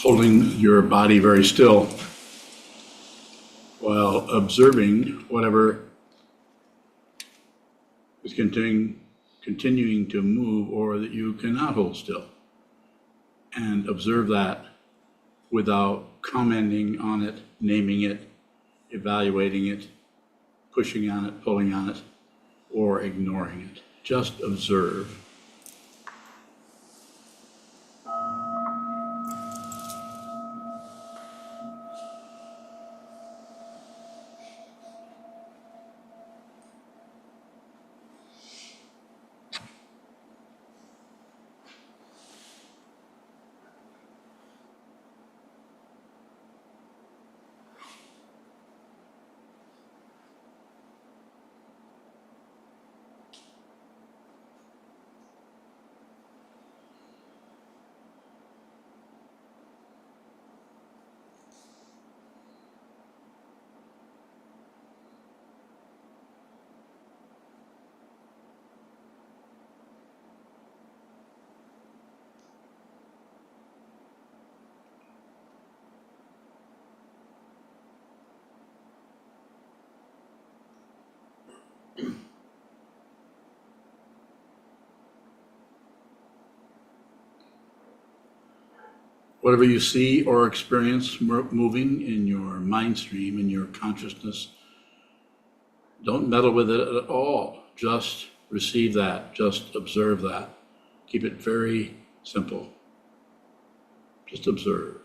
holding your body very still while observing whatever is continuing to move or that you cannot hold still. And observe that without commenting on it, naming it, evaluating it, pushing on it, pulling on it, or ignoring it. Just observe. Whatever you see or experience moving in your mind stream, in your consciousness, don't meddle with it at all. Just receive that, just observe that. Keep it very simple. Just observe.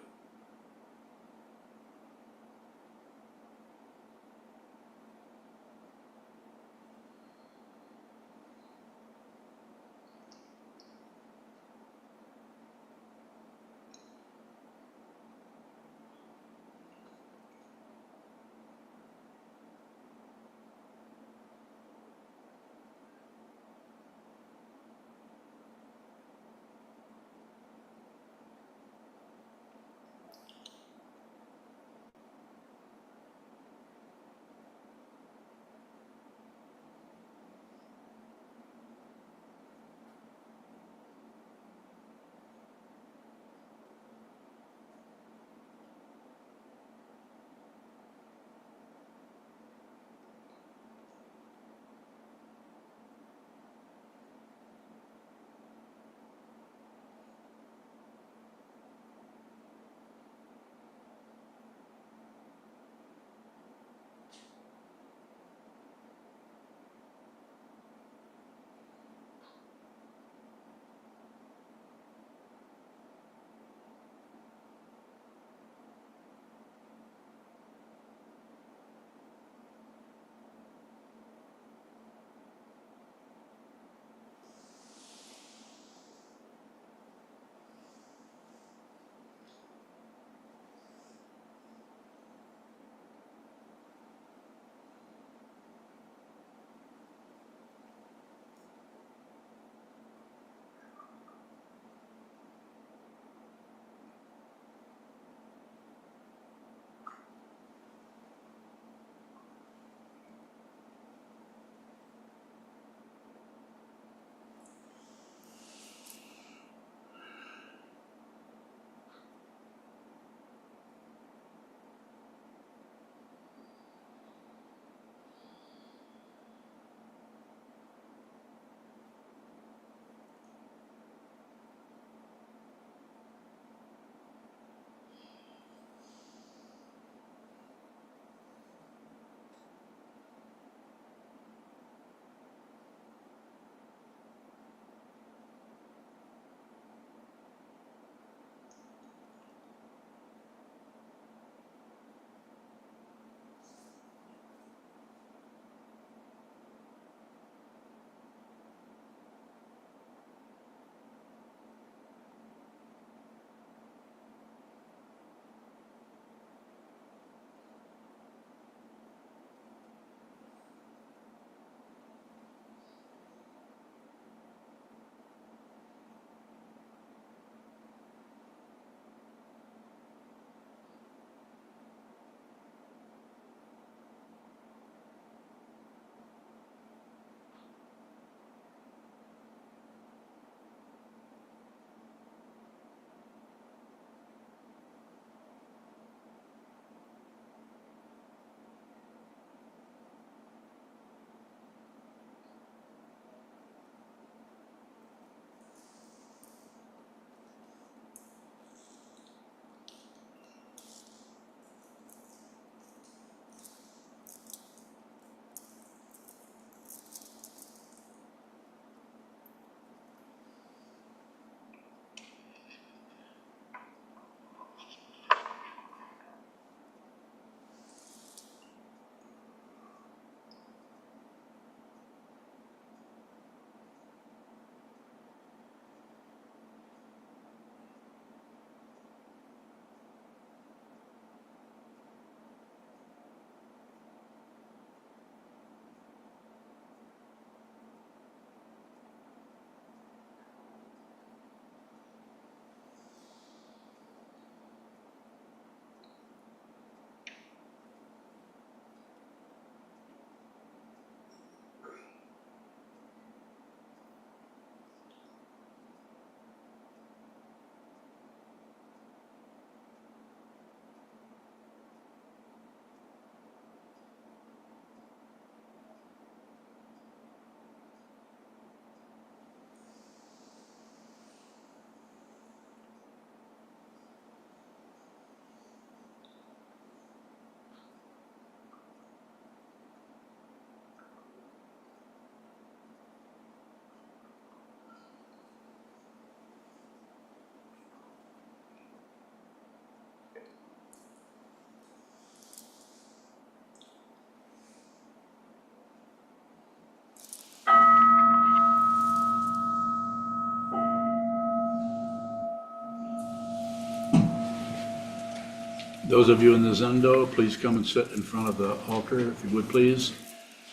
Those of you in the Zendo, please come and sit in front of the altar, if you would, please.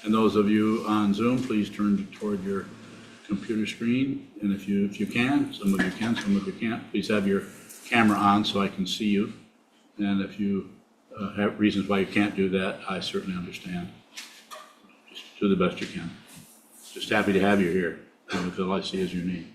And those of you on Zoom, please turn toward your computer screen. And if you can, some of you can, some of you can't, please have your camera on so I can see you. And if you have reasons why you can't do that, I certainly understand. Just do the best you can. Just happy to have you here. If all I see is your name.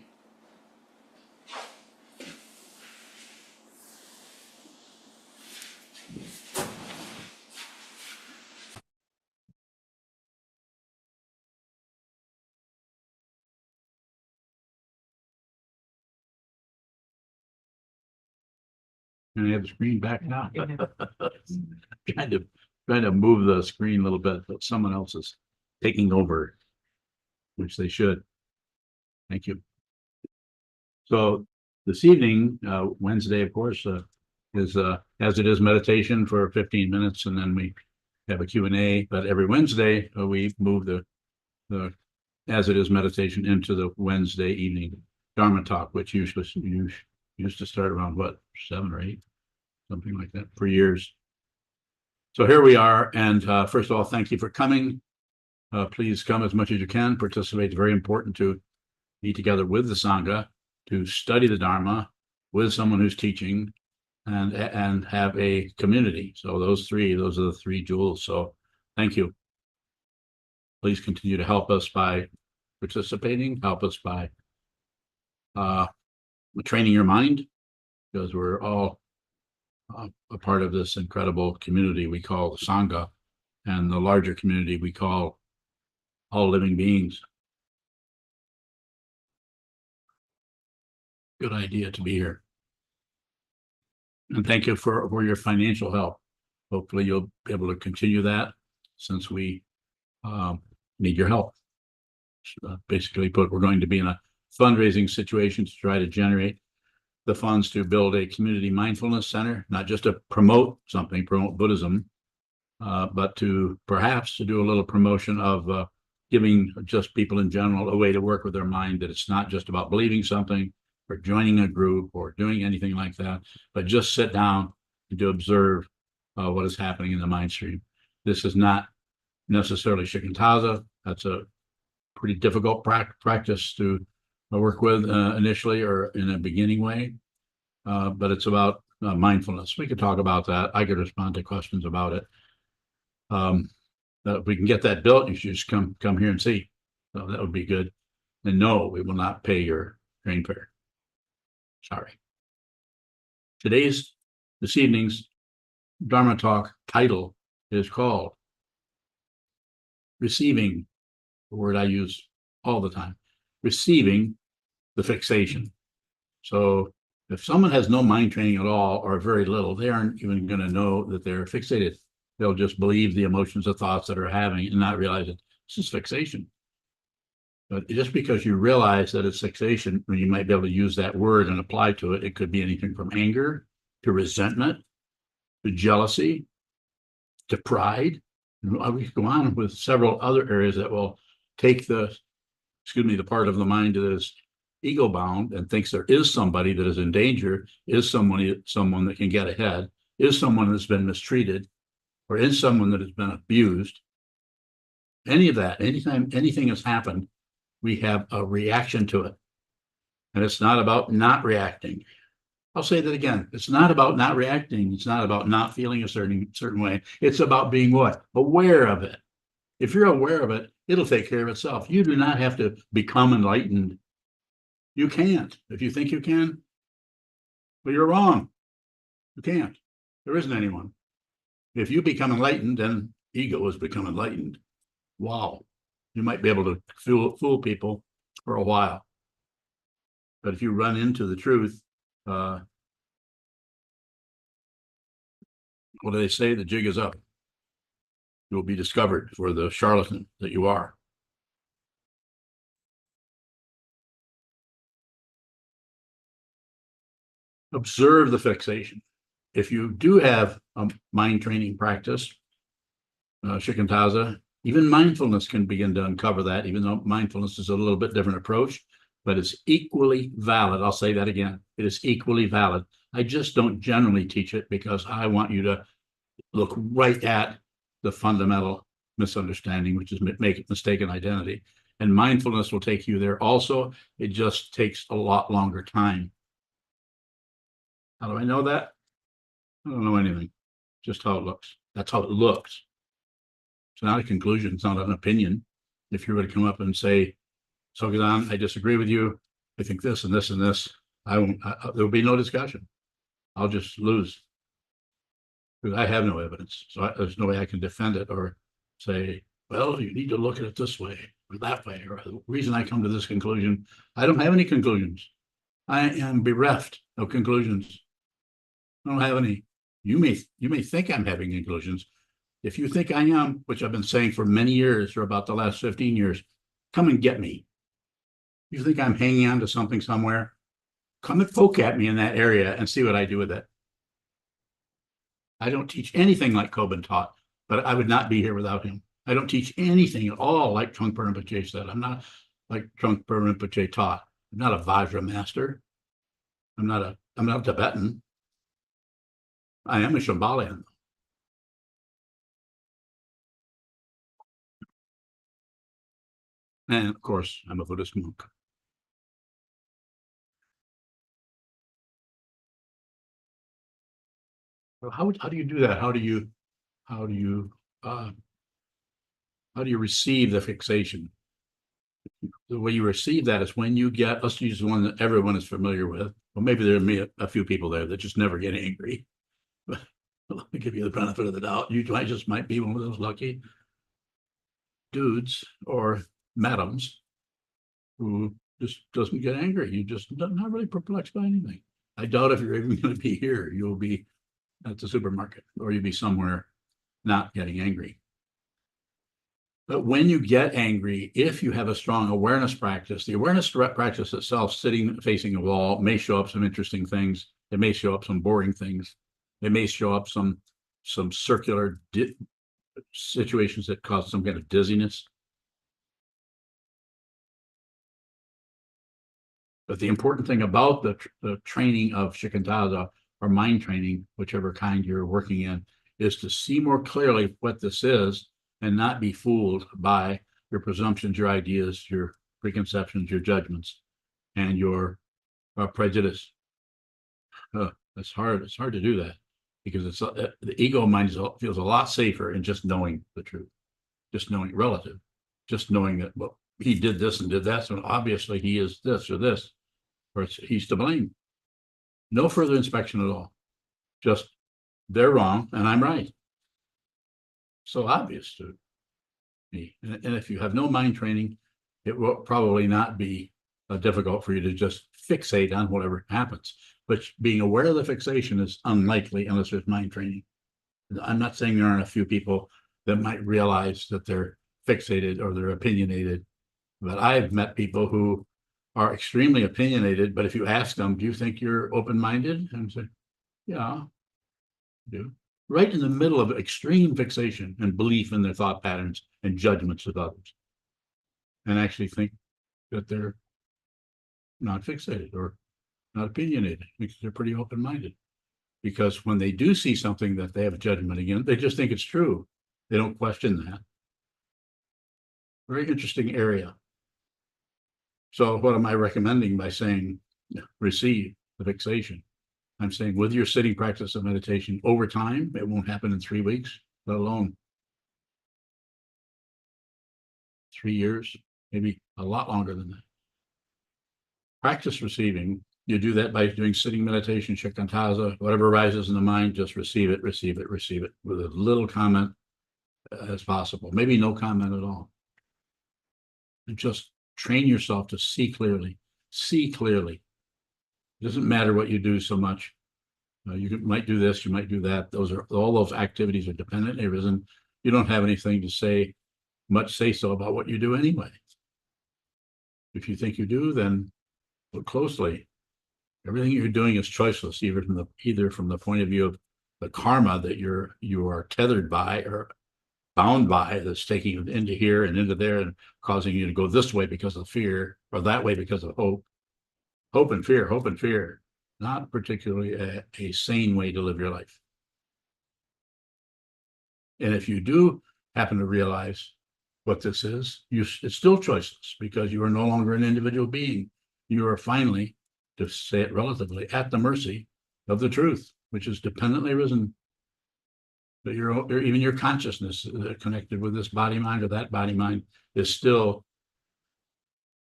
And I have the screen back now. Trying to move the screen a little bit, but someone else is taking over, which they should. Thank you. So this evening, Wednesday, of course, is as it is meditation for 15 minutes, and then we have a Q&A. But every Wednesday, we move the as it is meditation into the Wednesday evening Dharma talk, which used to start around what, 7 or 8, something like that, for years. So here we are, and first of all, thank you for coming. Please come as much as you can. Participate. It's very important to be together with the Sangha, to study the Dharma with someone who's teaching, and have a community. So those are the three jewels. So thank you. Please continue to help us by participating, help us by training your mind, because we're all a part of this incredible community we call the Sangha, and the larger community we call all living beings. Good idea to be here. And thank you for your financial help. Hopefully you'll be able to continue that, since we need your help. Basically put, we're going to be in a fundraising situation to try to generate the funds to build a community mindfulness center, not just to promote Buddhism, but to perhaps to do a little promotion of giving just people in general a way to work with their mind, that it's not just about believing something or joining a group or doing anything like that, but just sit down and to observe what is happening in the mind stream. This is not necessarily shikantaza. That's a pretty difficult practice to work with initially or in a beginning way, but it's about mindfulness. We could talk about that. I could respond to questions about it. If we can get that built, you should just come here and see. So that would be good. And no, we will not pay your train fare. Sorry. This evening's Dharma talk title is called Receiving, the word I use all the time, receiving the fixation. So if someone has no mind training at all, or very little, they aren't even going to know that they're fixated. They'll just believe the emotions or thoughts that are having and not realize that this is fixation. But just because you realize that it's fixation, when you might be able to use that word and apply to it, it could be anything from anger to resentment to jealousy to pride. And we can go on with several other areas that will take the part of the mind that is ego bound and thinks there is somebody that is in danger, is someone that can get ahead, is someone that's been mistreated, or is someone that has been abused. Any of that, anytime anything has happened, we have a reaction to it. And it's not about not reacting. I'll say that again. It's not about not reacting. It's not about not feeling a certain way. It's about being what? Aware of it. If you're aware of it, it'll take care of itself. You do not have to become enlightened. You can't. If you think you can, well, you're wrong. You can't. There isn't anyone. If you become enlightened, then ego has become enlightened. Wow. You might be able to fool people for a while. But if you run into the truth, what do they say? The jig is up. You will be discovered for the charlatan that you are. Observe the fixation. If you do have a mind training practice, shikantaza, even mindfulness can begin to uncover that, even though mindfulness is a little bit different approach, but it's equally valid. I'll say that again. It is equally valid I just don't generally teach it because I want you to look right at the fundamental misunderstanding, which is make mistaken identity. And mindfulness will take you there also. It just takes a lot longer time. How do I know that? I don't know anything, just how it looks. That's how it looks. It's not a conclusion. It's not an opinion. If you were to come up and say, Sokuzan, I disagree with you. I think this and this and this. There will be no discussion. I'll just lose because I have no evidence. So there's no way I can defend it or say, well, you need to look at it this way or that way, or the reason I come to this conclusion. I don't have any conclusions. I am bereft of conclusions. I don't have any. You may think I'm having conclusions. If you think I am, which I've been saying for many years, or about the last 15 years, come and get me. You think I'm hanging on to something somewhere? Come and poke at me in that area and see what I do with it. I don't teach anything like Kobun taught, but I would not be here without him. I don't teach anything at all like Trungpa Rinpoche said. I'm not like Trungpa Rinpoche taught. I'm not a Vajra master. I'm not Tibetan. I am a Shambhalian. And of course, I'm a Buddhist monk. So how do you do that? How do you receive the fixation? The way you receive that is when you get, let's use the one that everyone is familiar with. Well, maybe there are a few people there that just never get angry. But let me give you the benefit of the doubt. You might be one of those lucky dudes or madams who just doesn't get angry. You just not really perplexed by anything. I doubt if you're even going to be here, you'll be at the supermarket or you'll be somewhere not getting angry. But when you get angry, if you have a strong awareness practice, the awareness practice itself, sitting facing a wall, may show up some interesting things. It may show up some boring things. It may show up some circular situations that cause some kind of dizziness. But the important thing about the training of shikantaza or mind training, whichever kind you're working in, is to see more clearly what this is and not be fooled by your presumptions, your ideas, your preconceptions, your judgments, and your prejudice. It's hard. It's hard to do that because it's the ego mind feels a lot safer in just knowing the truth, just knowing relative, just knowing that, well, he did this and did that, so obviously he is this or this, or he's to blame. No further inspection at all. Just they're wrong and I'm right. So obvious to me. And if you have no mind training, it will probably not be difficult for you to just fixate on whatever happens. But being aware of the fixation is unlikely unless there's mind training. I'm not saying there aren't a few people that might realize that they're fixated or they're opinionated, but I've met people who are extremely opinionated, but if you ask them, do you think you're open-minded? And say, yeah, I do. Right in the middle of extreme fixation and belief in their thought patterns and judgments of others, and actually think that they're not fixated or not opinionated because they're pretty open-minded. Because when they do see something that they have a judgment against, they just think it's true. They don't question that. Very interesting area. So what am I recommending by saying receive the fixation? I'm saying with your sitting practice of meditation over time, it won't happen in 3 weeks, let alone 3 years, maybe a lot longer than that. Practice receiving. You do that by doing sitting meditation, shikantaza, whatever arises in the mind, just receive it with as little comment as possible. Maybe no comment at all. And just train yourself to see clearly. See clearly. It doesn't matter what you do so much. You might do this, you might do that. All those activities are dependent areas, you don't have anything to say so about what you do anyway. If you think you do, then look closely. Everything you're doing is choiceless, either from the point of view of the karma that you are tethered by or bound by, that's taking you into here and into there and causing you to go this way because of fear or that way because of hope. Hope and fear, hope and fear. not particularly a sane way to live your life. And if you do happen to realize what this is, it's still choiceless because you are no longer an individual being. You are finally, to say it relatively, at the mercy of the truth, which is dependently risen. But even your consciousness connected with this body mind or that body mind is still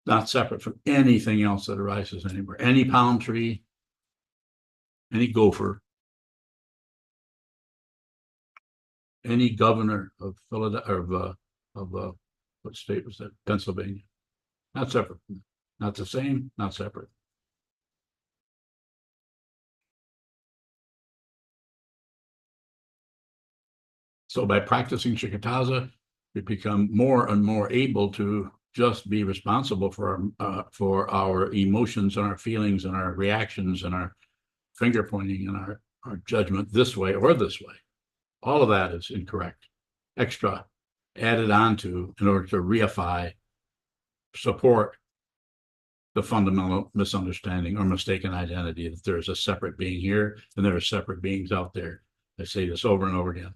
not separate from anything else that arises anywhere. Any palm tree, any gopher, any governor of Philadelphia, what state was that? Pennsylvania. Not separate. Not the same, not separate. So by practicing Shikataza, we become more and more able to just be responsible for our emotions and our feelings and our reactions and our finger pointing and our judgment this way or this way. All of that is incorrect. Extra added onto in order to reify, support the fundamental misunderstanding or mistaken identity that there's a separate being here and there are separate beings out there. I say this over and over again.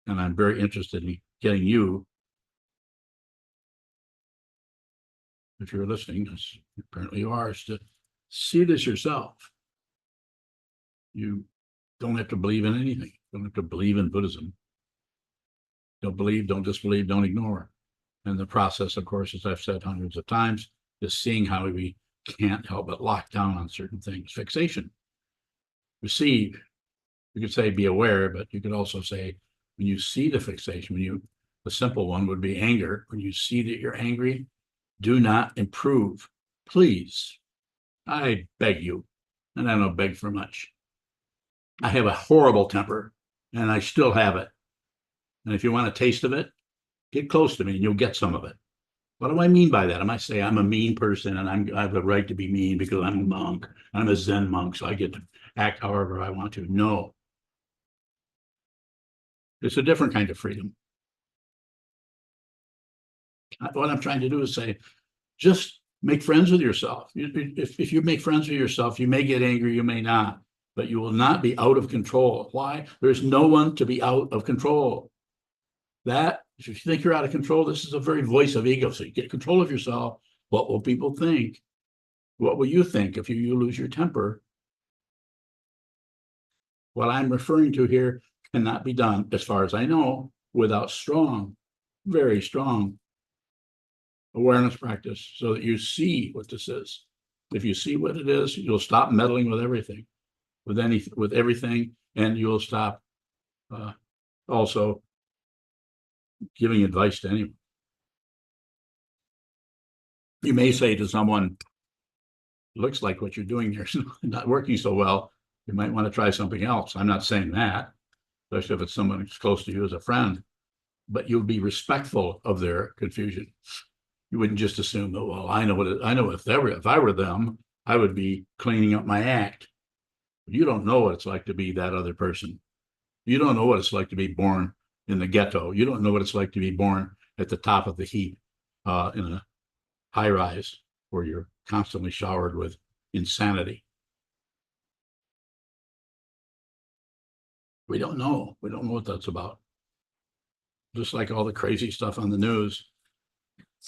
And I'm very interested in getting you, if you're listening, as apparently you are, is to see this yourself. You don't have to believe in anything. You don't have to believe in Buddhism. Don't believe, don't disbelieve, don't ignore. And the process, of course, as I've said hundreds of times, is seeing how we can't help but lock down on certain things. Fixation. Receive. You could say be aware, but you could also say when you see the fixation, the simple one would be anger. When you see that you're angry, do not improve. Please. I beg you. And I don't beg for much. I have a horrible temper and I still have it. And if you want a taste of it, get close to me and you'll get some of it. What do I mean by that? I might say I'm a mean person and I have the right to be mean because I'm a monk. I'm a Zen monk, so I get to act however I want to. No. It's a different kind of freedom. What I'm trying to do is say, just make friends with yourself. If you make friends with yourself, you may get angry, you may not, but you will not be out of control. Why? There's no one to be out of control. If you think you're out of control, this is a very voice of ego. So you get control of yourself. What will people think? What will you think if you lose your temper? What I'm referring to here cannot be done, as far as I know, without strong, very strong awareness practice so that you see what this is. If you see what it is, you'll stop meddling with everything, with everything, and you'll stop also giving advice to anyone. You may say to someone, looks like what you're doing here is not working so well. You might want to try something else. I'm not saying that, especially if it's someone who's close to you as a friend, but you'll be respectful of their confusion. You wouldn't just assume that, well, I know if I were them, I would be cleaning up my act. You don't know what it's like to be that other person. You don't know what it's like to be born in the ghetto. You don't know what it's like to be born at the top of the heap in a high rise where you're constantly showered with insanity. We don't know. We don't know what that's about. Just like all the crazy stuff on the news,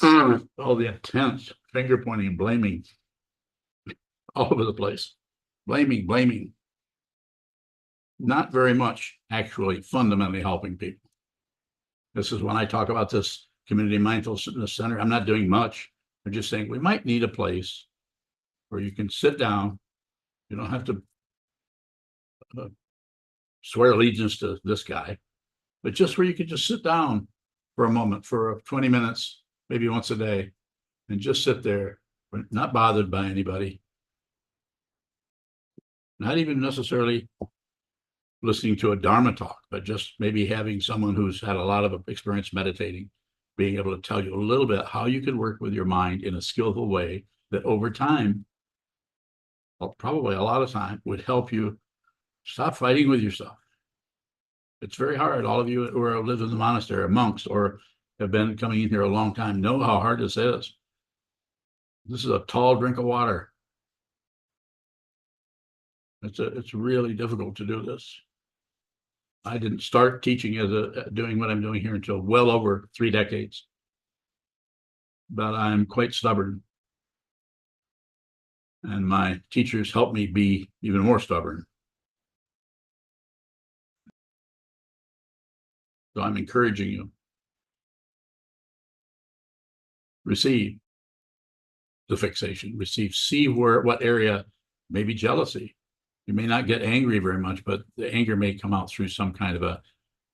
all the intense finger pointing and blaming all over the place. Blaming. Not very much actually fundamentally helping people. This is when I talk about this community mindfulness center. I'm not doing much. I'm just saying we might need a place where you can sit down. You don't have to swear allegiance to this guy, but just where you could just sit down for a moment, for 20 minutes, maybe once a day, and just sit there, not bothered by anybody, not even necessarily listening to a Dharma talk, but just maybe having someone who's had a lot of experience meditating, being able to tell you a little bit how you can work with your mind in a skillful way that over time, well, probably a lot of time, would help you stop fighting with yourself. It's very hard. All of you who live in the monastery are monks or have been coming in here a long time know how hard this is. This is a tall drink of water. It's really difficult to do this. I didn't start teaching doing what I'm doing here until well over 3 decades, but I'm quite stubborn. And my teachers helped me be even more stubborn. So I'm encouraging you. Receive the fixation, see what area, maybe jealousy. You may not get angry very much, but the anger may come out through some kind of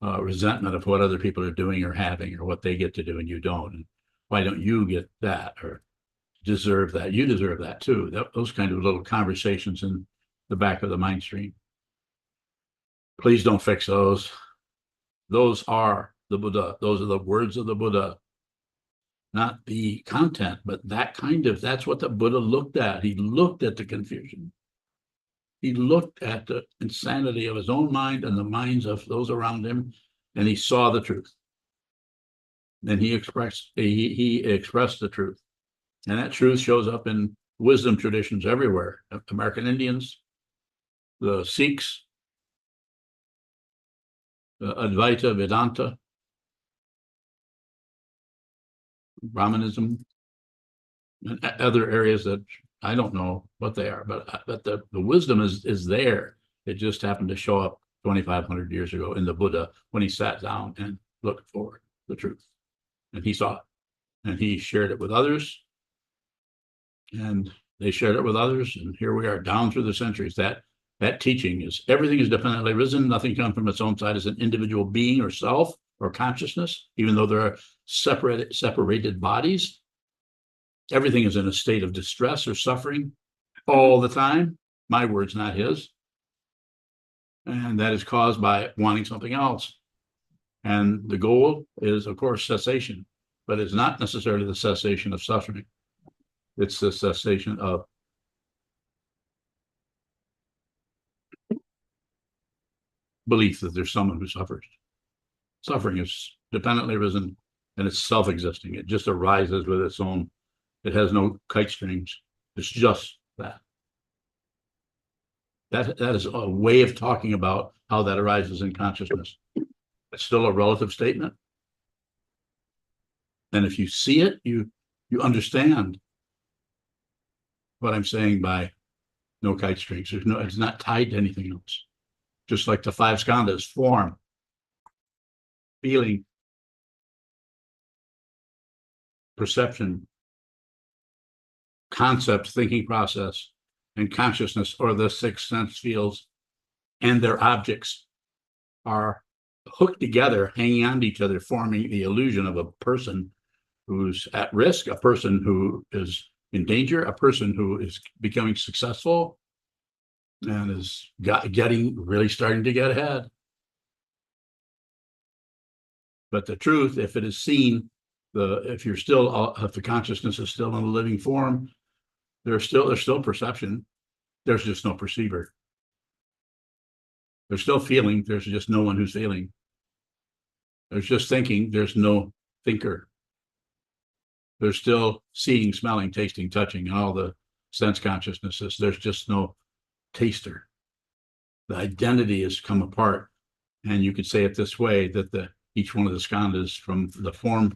a resentment of what other people are doing or having, or what they get to do and you don't. And why don't you get that, or deserve that? You deserve that too. Those kind of little conversations in the back of the mind stream. Please don't fix those. Those are the Buddha. Those are the words of the Buddha, not the content, but that's what the Buddha looked at. He looked at the confusion. He looked at the insanity of his own mind and the minds of those around him, and he saw the truth. And he expressed the truth. And that truth shows up in wisdom traditions everywhere. American Indians, the Sikhs, the Advaita Vedanta, Brahmanism, and other areas that I don't know what they are, but the wisdom is there. It just happened to show up 2,500 years ago in the Buddha when he sat down and looked for the truth. And he saw it. And he shared it with others. And they shared it with others. And here we are down through the centuries. That teaching is everything is dependently risen. Nothing comes from its own side as an individual being or self or consciousness, even though there are separated bodies. Everything is in a state of distress or suffering all the time. My words, not his. And that is caused by wanting something else. And the goal is, of course, cessation, but it's not necessarily the cessation of suffering. It's the cessation of belief that there's someone who suffers. Suffering is dependently risen and it's self-existing. It just arises with its own. It has no kite strings. It's just that. That is a way of talking about how that arises in consciousness. It's still a relative statement. And if you see it, you understand what I'm saying by no kite strings. It's not tied to anything else. Just like the 5 skandhas: form, feeling, perception, concept, thinking process, and consciousness, or the 6 sense fields, and their objects are hooked together, hanging on to each other, forming the illusion of a person who's at risk, a person who is in danger, a person who is becoming successful and is really starting to get ahead. But the truth, if it is seen, if the consciousness is still in a living form, there's still perception. There's just no perceiver. There's still feeling. There's just no one who's feeling. There's just thinking. There's no thinker. There's still seeing, smelling, tasting, touching, and all the sense consciousnesses. There's just no taster. The identity has come apart. And you could say it this way, that each one of the skandhas, from the form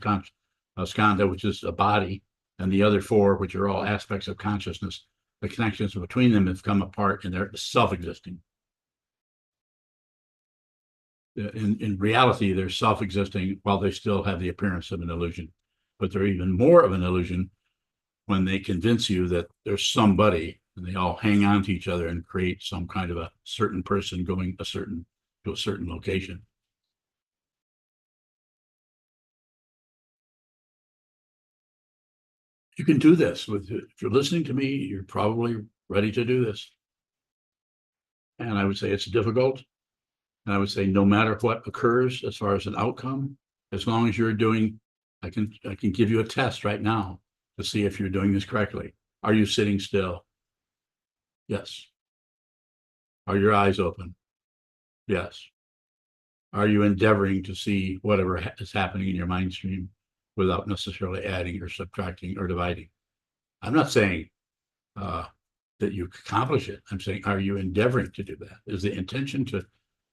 skandha, which is a body, and the other 4, which are all aspects of consciousness, the connections between them have come apart and they're self-existing. In reality, they're self-existing while they still have the appearance of an illusion. But they're even more of an illusion when they convince you that there's somebody, and they all hang on to each other and create some kind of a certain person going to a certain location. You can do this. If you're listening to me, you're probably ready to do this. And I would say it's difficult. And I would say no matter what occurs as far as an outcome, as long as you're doing, I can give you a test right now to see if you're doing this correctly. Are you sitting still? Yes. Are your eyes open? Yes. Are you endeavoring to see whatever is happening in your mind stream without necessarily adding or subtracting or dividing? I'm not saying that you accomplish it. I'm saying, are you endeavoring to do that? Is the intention to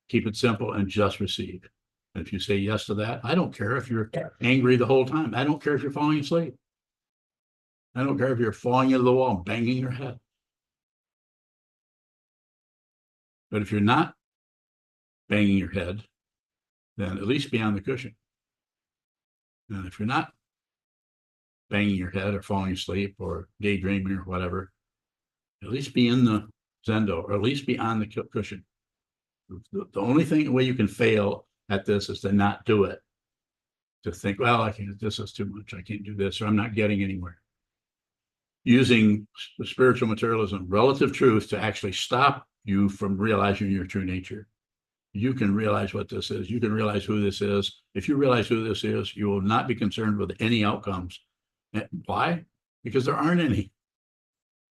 keep it simple and just receive? And if you say yes to that, I don't care if you're angry the whole time. I don't care if you're falling asleep. I don't care if you're falling into the wall and banging your head. But if you're not banging your head, then at least be on the cushion. And if you're not banging your head or falling asleep or daydreaming or whatever, at least be in the zendo, or at least be on the cushion. The only way you can fail at this is to not do it. To think, well, I can't, this is too much. I can't do this, or I'm not getting anywhere. Using the spiritual materialism, relative truth, to actually stop you from realizing your true nature. You can realize what this is. You can realize who this is. If you realize who this is, you will not be concerned with any outcomes. And why? Because there aren't any.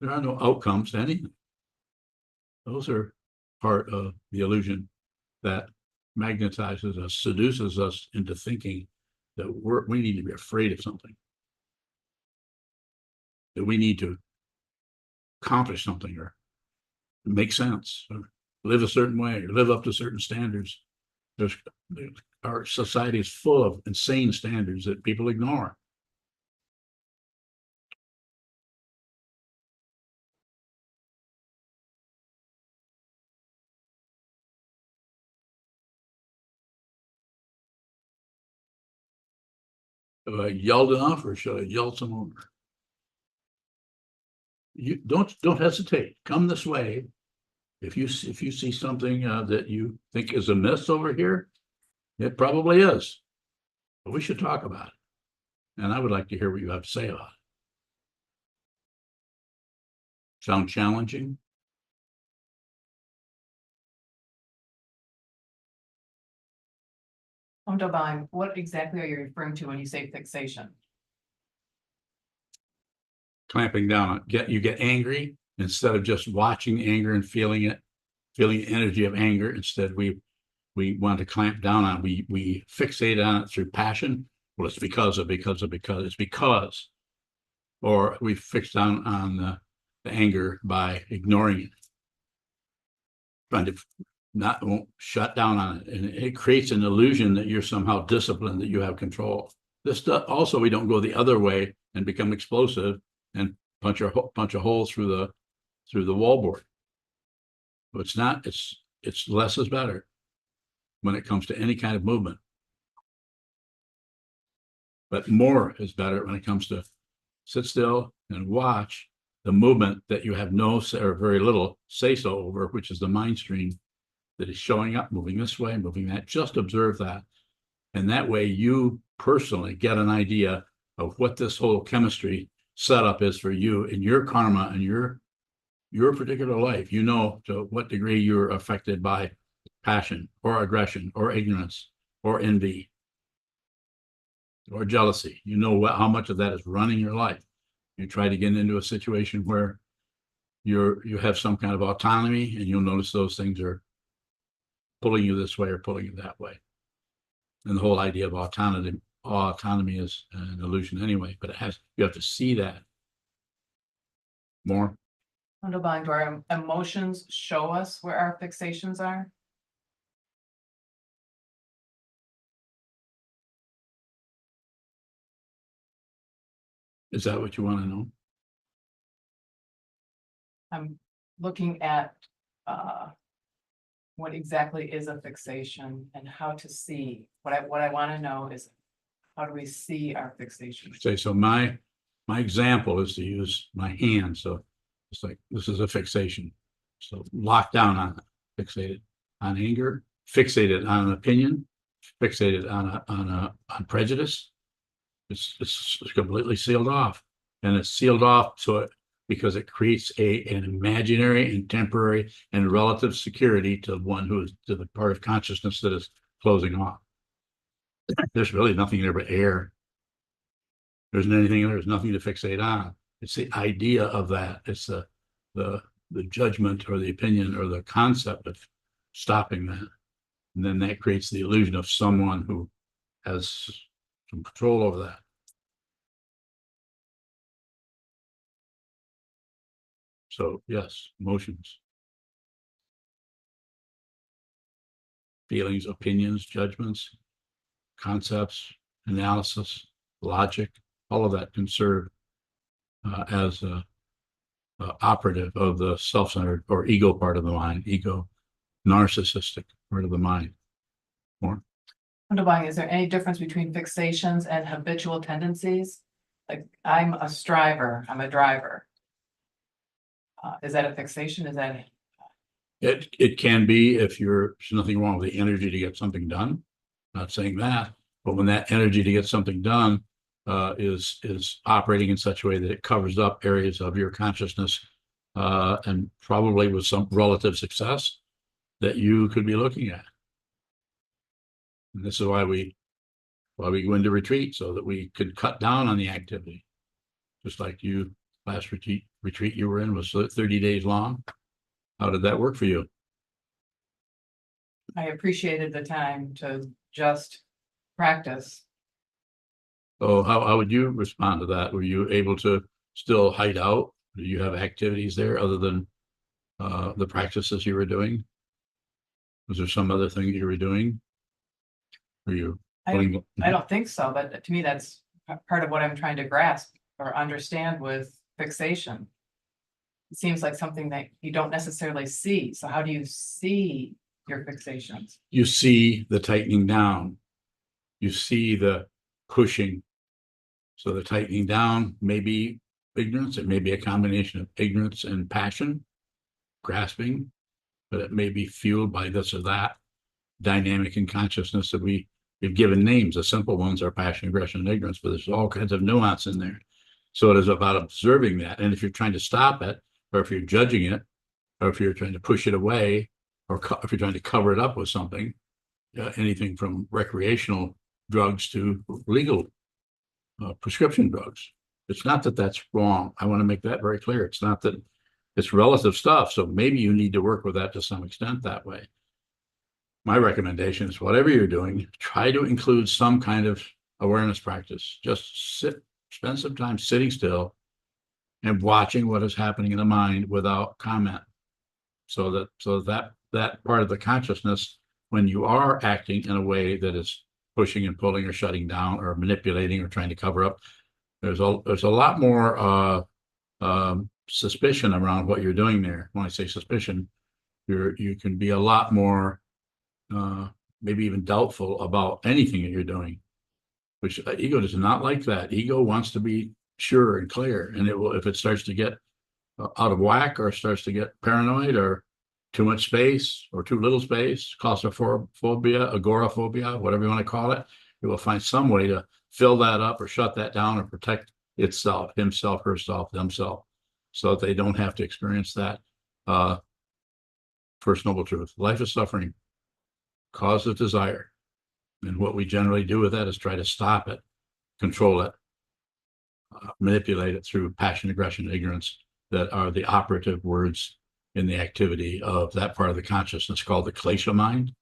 There are no outcomes to anything. Those are part of the illusion that magnetizes us, seduces us into thinking that we need to be afraid of something, that we need to accomplish something or make sense or live a certain way or live up to certain standards. Our society is full of insane standards that people ignore. Have I yelled enough, or should I yell some more? You don't hesitate. Come this way. If you see something that you think is amiss over here, it probably is. But we should talk about it. And I would like to hear what you have to say about it. Sound challenging? What exactly are you referring to when you say fixation? Clamping down on it. You get angry instead of just watching anger and feeling it, feeling the energy of anger. Instead, we want to clamp down on it. We fixate on it through passion. Well, it's because it's because, or we fix down on the anger by ignoring it, trying to won't shut down on it, and it creates an illusion that you're somehow disciplined, that you have control. This stuff also, we don't go the other way and become explosive and punch a hole through the wallboard. But it's not. It's less is better when it comes to any kind of movement. But more is better when it comes to sit still and watch the movement that you have no or very little say-so over, which is the mind stream that is showing up, moving this way, moving that. Just observe that. And that way you personally get an idea of what this whole chemistry setup is for you in your karma and your particular life. You know to what degree you're affected by passion or aggression or ignorance or envy or jealousy. You know how much of that is running your life. You try to get into a situation where you have some kind of autonomy, and you'll notice those things are pulling you this way or pulling you that way. And the whole idea of autonomy is an illusion anyway, but you have to see that more. Do our emotions show us where our fixations are? Is that what you want to know? I'm looking at what exactly is a fixation and how to see. What I want to know is, how do we see our fixation? So my example is to use my hand. So it's like, this is a fixation. So lock down on it, fixated on anger, fixated on an opinion, fixated on prejudice. It's completely sealed off, and it's sealed off because it creates an imaginary and temporary and relative security to the part of consciousness that is closing off. There's really nothing there but air. There isn't anything there. There's nothing to fixate on. It's the idea of that. It's the judgment or the opinion or the concept of stopping that. And then that creates the illusion of someone who has some control over that. So yes, emotions, feelings, opinions, judgments, concepts, analysis, logic, all of that can serve as a operative of the self-centered or ego part of the mind, ego, narcissistic part of the mind. More. Wondering, is there any difference between fixations and habitual tendencies? Like, I'm a striver, I'm a driver. Is that a fixation? Is that, It can be if there's nothing wrong with the energy to get something done. Not saying that, but when that energy to get something done is operating in such a way that it covers up areas of your consciousness and probably with some relative success that you could be looking at. And this is why we go into retreat, so that we could cut down on the activity. Just like you, last retreat you were in was 30 days long. How did that work for you? I appreciated the time to just practice. So how would you respond to that? Were you able to still hide out? Do you have activities there other than the practices you were doing? Was there some other thing you were doing? Were you I don't think so, but to me, that's part of what I'm trying to grasp or understand with fixation. It seems like something that you don't necessarily see. So how do you see your fixations? You see the tightening down. You see the pushing. So the tightening down may be ignorance. It may be a combination of ignorance and passion, grasping, but it may be fueled by this or that dynamic in consciousness that we've given names. The simple ones are passion, aggression, and ignorance, but there's all kinds of nuance in there. So it is about observing that. And if you're trying to stop it, or if you're judging it, or if you're trying to push it away, or if you're trying to cover it up with something, anything from recreational drugs to legal prescription drugs. It's not that that's wrong. I want to make that very clear. It's not that it's relative stuff. So maybe you need to work with that to some extent that way. My recommendation is whatever you're doing, try to include some kind of awareness practice. Just spend some time sitting still and watching what is happening in the mind without comment. So that part of the consciousness, when you are acting in a way that is pushing and pulling or shutting down or manipulating or trying to cover up, there's a lot more suspicion around what you're doing there. When I say suspicion, you can be a lot more maybe even doubtful about anything that you're doing, which ego does not like that. Ego wants to be sure and clear, and it will, if it starts to get out of whack or starts to get paranoid or too much space or too little space, claustrophobia, agoraphobia, whatever you want to call it, it will find some way to fill that up or shut that down or protect itself, himself, herself, themselves, so that they don't have to experience that. First noble truth: life is suffering, cause of desire. And what we generally do with that is try to stop it, control it, manipulate it through passion, aggression, ignorance, that are the operative words in the activity of that part of the consciousness called the klesha mind,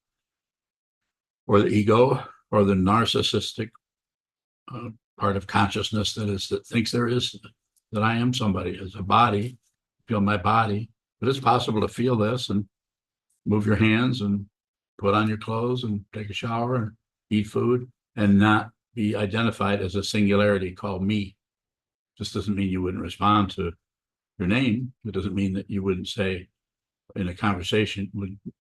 or the ego, or the narcissistic part of consciousness that thinks that I am somebody, as a body, feel my body. But it's possible to feel this and move your hands and put on your clothes and take a shower and eat food and not be identified as a singularity called me. This doesn't mean you wouldn't respond to your name. It doesn't mean that you wouldn't say in a conversation,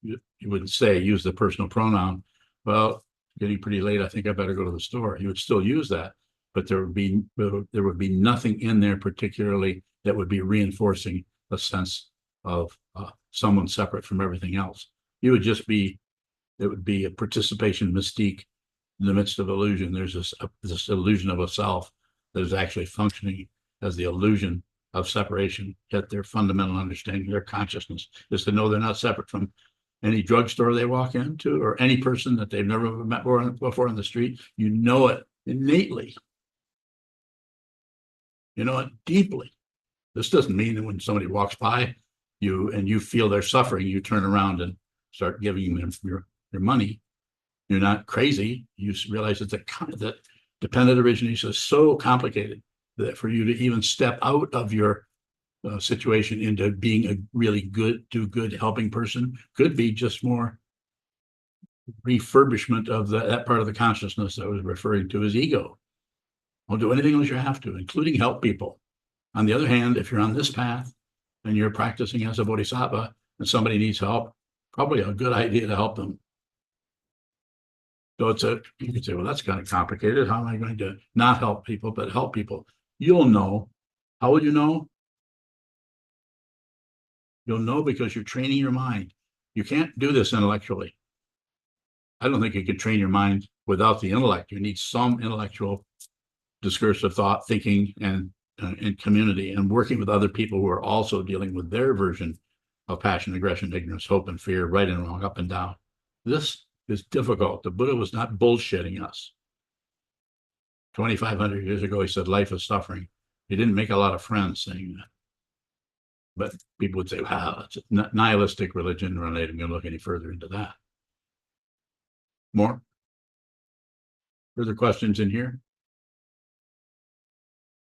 you wouldn't say, use the personal pronoun, well, getting pretty late, I think I better go to the store. You would still use that, but there would be nothing in there particularly that would be reinforcing a sense of someone separate from everything else. It would be a participation mystique in the midst of illusion. There's this illusion of a self that is actually functioning as the illusion of separation, yet their fundamental understanding, their consciousness, is to know they're not separate from any drugstore they walk into or any person that they've never met before on the street. You know it innately. You know it deeply. This doesn't mean that when somebody walks by you and you feel they're suffering, you turn around and start giving them your money. You're not crazy. You realize that dependent origination is so complicated that for you to even step out of your situation into being a really good helping person. Could be just more refurbishment of that part of the consciousness I was referring to as ego. I'll do anything unless you have to, including help people. On the other hand, if you're on this path and you're practicing as a bodhisattva and somebody needs help, probably a good idea to help them. So you could say, well, that's kind of complicated. How am I going to not help people, but help people? You'll know. How will you know? You'll know because you're training your mind. You can't do this intellectually. I don't think you can train your mind without the intellect. You need some intellectual discursive thought, thinking, and community, and working with other people who are also dealing with their version of passion, aggression, ignorance, hope, and fear, right and wrong, up and down. This is difficult. The Buddha was not bullshitting us. 2,500 years ago, he said, life is suffering. He didn't make a lot of friends saying that. But people would say, wow, it's a nihilistic religion. We're not even going to look any further into that. More? Further questions in here?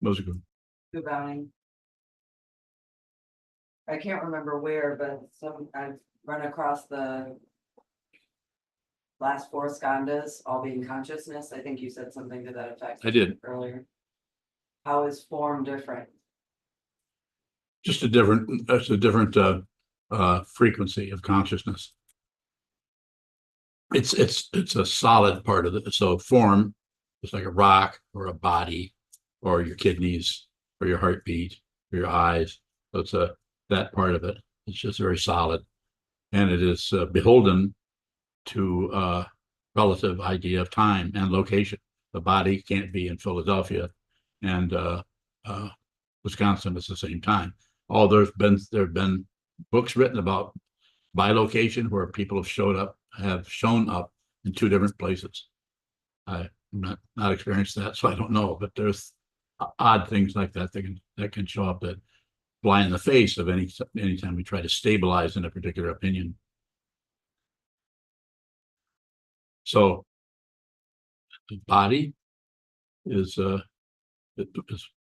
Those are good. Bowing. I can't remember where, but I've run across the last four skandhas all being consciousness. I think you said something to that effect. I did. Earlier. How is form different? Just a different frequency of consciousness. It's a solid part of it. So form is like a rock or a body or your kidneys or your heartbeat or your eyes. So it's that part of it. It's just very solid, and it is beholden to relative idea of time and location. The body can't be in Philadelphia and Wisconsin at the same time. There have been books written about bilocation where people have shown up in two different places. I've not experienced that, so I don't know. But there's odd things like that that can show up that fly in the face of anytime we try to stabilize in a particular opinion. So the body is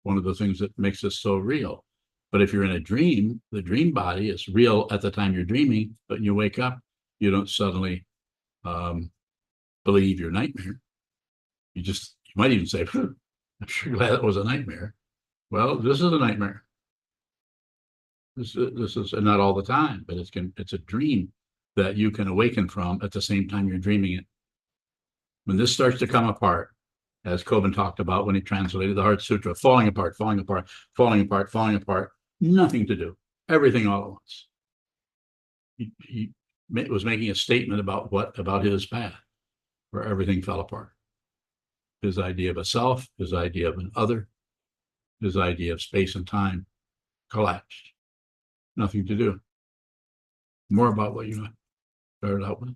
one of the things that makes us so real. But if you're in a dream, the dream body is real at the time you're dreaming, but when you wake up, you don't suddenly believe your nightmare. You might even say, I'm sure glad it was a nightmare. Well, this is a nightmare. This is not all the time, but it's a dream that you can awaken from at the same time you're dreaming it. When this starts to come apart, as Koban talked about when he translated the Heart Sutra, falling apart, falling apart, falling apart, falling apart, nothing to do, everything all at once. He was making a statement about his path, where everything fell apart. His idea of a self, his idea of an other, his idea of space and time collapsed. Nothing to do. More about what you started out with.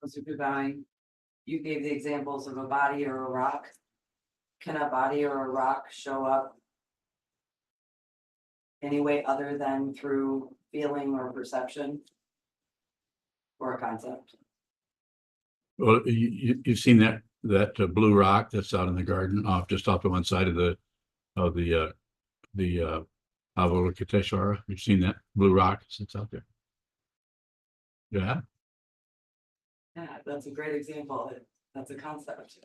Mr. Bowing, you gave the examples of a body or a rock. Can a body or a rock show up any way other than through feeling or perception or a concept? Well, you've seen that blue rock that's out in the garden, just off to one side of the Avalokiteshvara. You've seen that blue rock that's out there. Yeah. Yeah, that's a great example. That's a concept.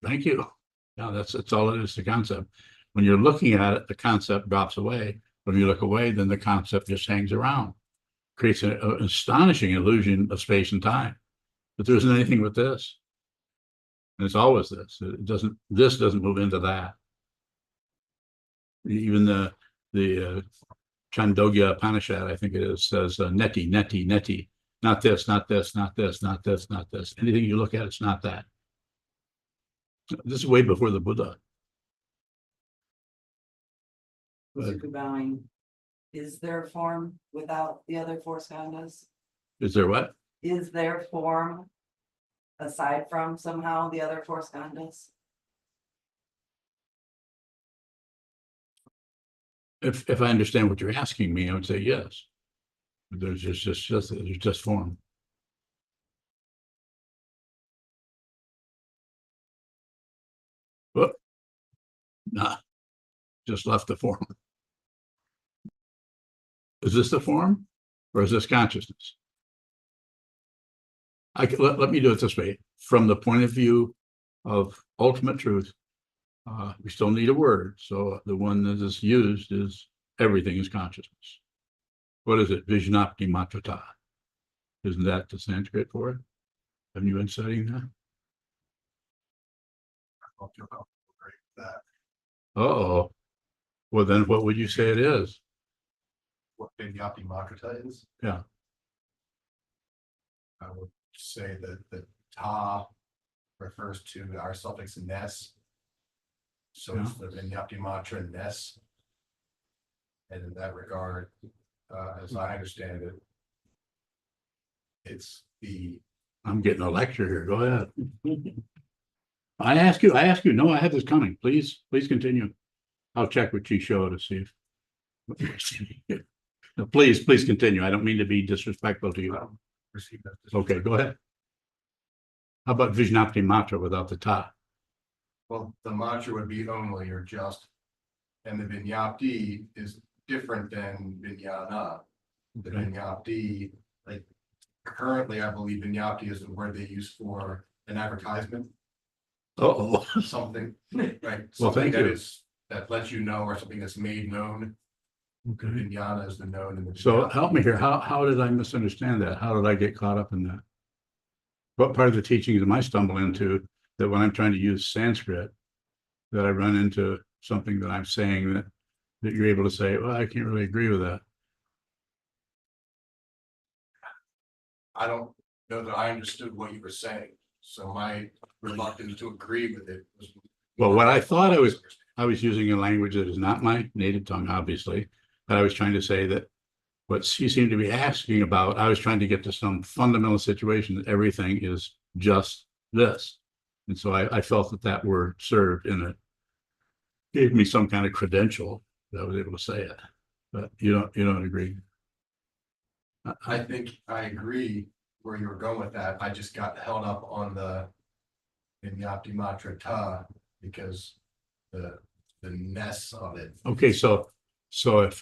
Thank you. Yeah, that's all it is, the concept. When you're looking at it, the concept drops away. When you look away, then the concept just hangs around. Creates an astonishing illusion of space and time. But there isn't anything with this. And it's always this. This doesn't move into that. Even the Chandogya Upanishad, I think it is, says neti, neti, neti. Not this, not this, not this, not this, not this. Anything you look at, it's not that. This is way before the Buddha. Mr. Bowing, is there form without the other four skandhas? Is there what? Is there form aside from somehow the other four skandhas? If I understand what you're asking me, I would say yes. There's just form. Well, nah. just left the form. Is this the form or is this consciousness? Let me do it this way. From the point of view of ultimate truth, we still need a word. So the one that is used is everything is consciousness. What is it? Vijnapti matrata. Isn't that the Sanskrit for it? Haven't you been studying that? I'll feel comfortable with that. Uh-oh. Well, then what would you say it is? What Vinyapti Matrata is, Yeah. I would say that the ta refers to our suffix ness. So it's the Vinyapti Matra ness. And in that regard, as I understand it, it's the I'm getting a lecture here. Go ahead. I ask you, no, I have this coming. Please continue. I'll check with Chisho to see if. No, please continue. I don't mean to be disrespectful to you. received as Okay, go ahead. How about Vijnapti Matra without the ta? Well, the mantra would be only or just, and the Vinyapti is different than Vinyana. The Okay. Vinyapti, like currently, I believe Vinyapti is the word they use for an advertisement, Uh-oh. something, right? Well, Something thank that you. is, that lets you know, or something that's made known. The Okay. Vinyana is the known and the. So Vinyapti help me here. is- How did I misunderstand that? How did I get caught up in that? What part of the teachings am I stumbling into that when I'm trying to use Sanskrit, that I run into something that I'm saying that you're able to say, well, I can't really agree with that. I don't know that I understood what you were saying, so my reluctance to agree with it was. Well, what I thought I was using a language that is not my native tongue, obviously, but I was trying to say that what she seemed to be asking about, I was trying to get to some fundamental situation that everything is just this. And so I felt that word served in it, gave me some kind of credential that I was able to say it, but you don't agree. I think I agree where you were going with that. I just got held up on the Vinyapti Matra ta because the ness of it. Okay, so